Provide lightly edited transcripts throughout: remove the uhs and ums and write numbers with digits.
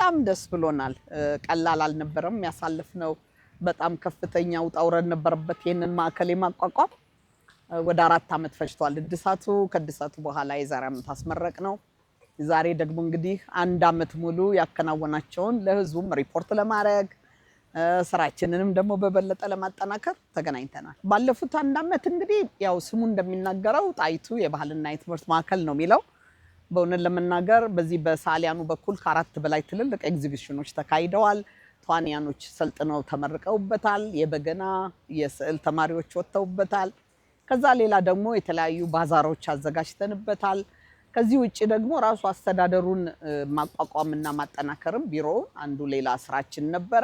በጣም ደስ ብሎናል። ቀላል አልነበረም ያሳለፍነው። በጣም ከፍተኛ ውጣ ውረድ ነበረበት ይሄንን ማዕከል የማቋቋም። ወደ 4 ዓመት ፈጅቷል እድሳቱ። ከእድሳቱ በኋላ የዛሬ ዓመት አስመረቅ ነው። ዛሬ ደግሞ እንግዲህ 1 ዓመት ሙሉ ያከናወናቸውን ለህዝቡም ሪፖርት ለማድረግ ስራችንንም ደግሞ በበለጠ ለማጠናከር ተገናኝተናል። ባለፉት 1 ዓመት እንግዲህ ያው ስሙ እንደሚናገረው ጣይቱ የባህልና የትምህርት ማዕከል ነው የሚለው። በእውነት ለመናገር በዚህ በሳሊያኑ በኩል ከ4 በላይ ትልልቅ ኤግዚቢሽኖች ተካሂደዋል። ተዋንያኖች ሰልጥነው ተመርቀውበታል። የበገና የስዕል ተማሪዎች ወጥተውበታል። ከዛ ሌላ ደግሞ የተለያዩ ባዛሮች አዘጋጅተንበታል። ከዚህ ውጪ ደግሞ ራሱ አስተዳደሩን ማቋቋምና ማጠናከርም ቢሮ አንዱ ሌላ ስራችን ነበረ።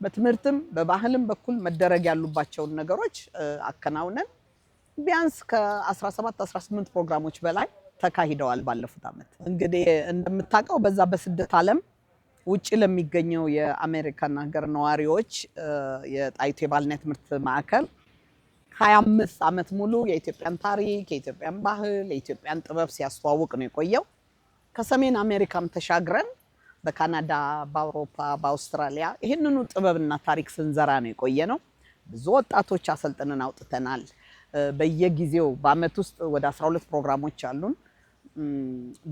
በትምህርትም በባህልም በኩል መደረግ ያሉባቸውን ነገሮች አከናውነን ቢያንስ ከ17 18 ፕሮግራሞች በላይ ተካሂደዋል ባለፉት ዓመት። እንግዲህ እንደምታውቀው በዛ በስደት ዓለም ውጪ ለሚገኘው የአሜሪካን ሀገር ነዋሪዎች የጣይቱ የባህልና የትምህርት ማዕከል 25 ዓመት ሙሉ የኢትዮጵያን ታሪክ፣ የኢትዮጵያን ባህል፣ የኢትዮጵያን ጥበብ ሲያስተዋውቅ ነው የቆየው። ከሰሜን አሜሪካም ተሻግረን በካናዳ፣ በአውሮፓ፣ በአውስትራሊያ ይህንኑ ጥበብና ታሪክ ስንዘራ ነው የቆየ ነው። ብዙ ወጣቶች አሰልጥነን አውጥተናል። በየጊዜው በአመት ውስጥ ወደ 12 ፕሮግራሞች አሉን።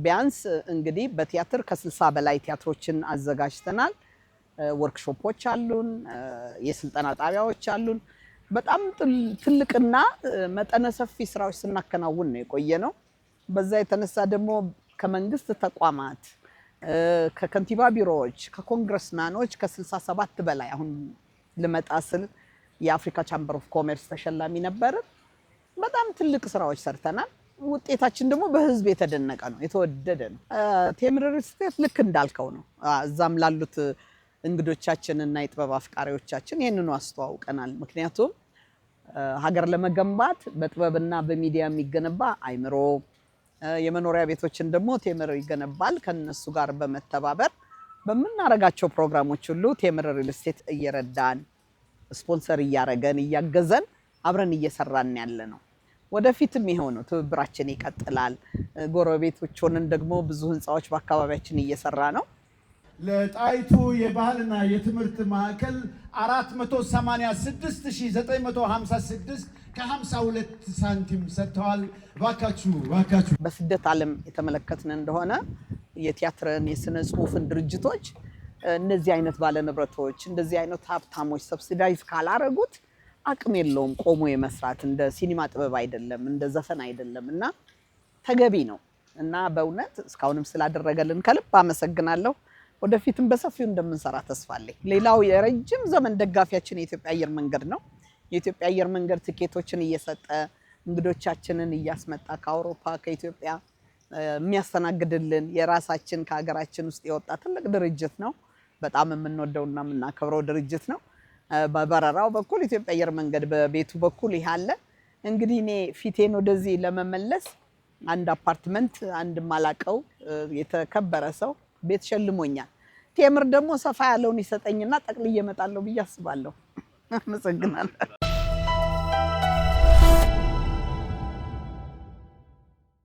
ቢያንስ እንግዲህ በቲያትር ከ60 በላይ ቲያትሮችን አዘጋጅተናል። ወርክሾፖች አሉን፣ የስልጠና ጣቢያዎች አሉን። በጣም ትልቅና መጠነ ሰፊ ስራዎች ስናከናውን ነው የቆየ ነው። በዛ የተነሳ ደግሞ ከመንግስት ተቋማት፣ ከከንቲባ ቢሮዎች፣ ከኮንግረስማኖች ከ67 በላይ አሁን ልመጣ ስል የአፍሪካ ቻምበር ኦፍ ኮሜርስ ተሸላሚ ነበር። በጣም ትልቅ ስራዎች ሰርተናል። ውጤታችን ደግሞ በህዝብ የተደነቀ ነው፣ የተወደደ ነው። ቴምር ሪል ስቴት ልክ እንዳልከው ነው። እዛም ላሉት እንግዶቻችንና የጥበብ አፍቃሪዎቻችን ይሄንኑ አስተዋውቀናል። ምክንያቱም ሀገር ለመገንባት በጥበብና በሚዲያ የሚገነባ አይምሮ፣ የመኖሪያ ቤቶችን ደግሞ ቴምር ይገነባል። ከነሱ ጋር በመተባበር በመናረጋቸው ፕሮግራሞች ሁሉ ቴምር ሪል ስቴት እየረዳን ስፖንሰር እያረገን እያገዘን አብረን እየሰራን ያለ ነው። ወደፊትም ይሄው ነው፣ ትብብራችን ይቀጥላል። ጎረቤቶች ሆነን ደግሞ ብዙ ህንጻዎች በአካባቢያችን እየሰራ ነው። ለጣይቱ የባህልና የትምህርት ማዕከል 486956 ከ52 ሳንቲም ሰጥተዋል። ባካችሁ በስደት ዓለም የተመለከትን እንደሆነ የቲያትርን የስነ ጽሁፍን ድርጅቶች እነዚህ አይነት ባለንብረቶች እንደዚህ አይነት ሀብታሞች ሰብሲዳይዝ ካላረጉት አቅም የለውም ቆሞ የመስራት። እንደ ሲኒማ ጥበብ አይደለም፣ እንደ ዘፈን አይደለም እና ተገቢ ነው እና በእውነት እስካሁንም ስላደረገልን ከልብ አመሰግናለሁ። ወደፊትም በሰፊው እንደምንሰራ ተስፋ አለኝ። ሌላው የረጅም ዘመን ደጋፊያችን የኢትዮጵያ አየር መንገድ ነው። የኢትዮጵያ አየር መንገድ ትኬቶችን እየሰጠ እንግዶቻችንን እያስመጣ ከአውሮፓ ከኢትዮጵያ የሚያስተናግድልን የራሳችን ከሀገራችን ውስጥ የወጣ ትልቅ ድርጅት ነው። በጣም የምንወደውና የምናከብረው ድርጅት ነው። በበረራው በኩል ኢትዮጵያ አየር መንገድ በቤቱ በኩል ይሃለ። እንግዲህ እኔ ፊቴን ወደዚህ ለመመለስ አንድ አፓርትመንት አንድ ማላቀው የተከበረ ሰው ቤት ሸልሞኛል። ቴምር ደግሞ ሰፋ ያለውን ይሰጠኝና ጠቅልዬ እመጣለሁ ብዬ አስባለሁ። አመሰግናለሁ።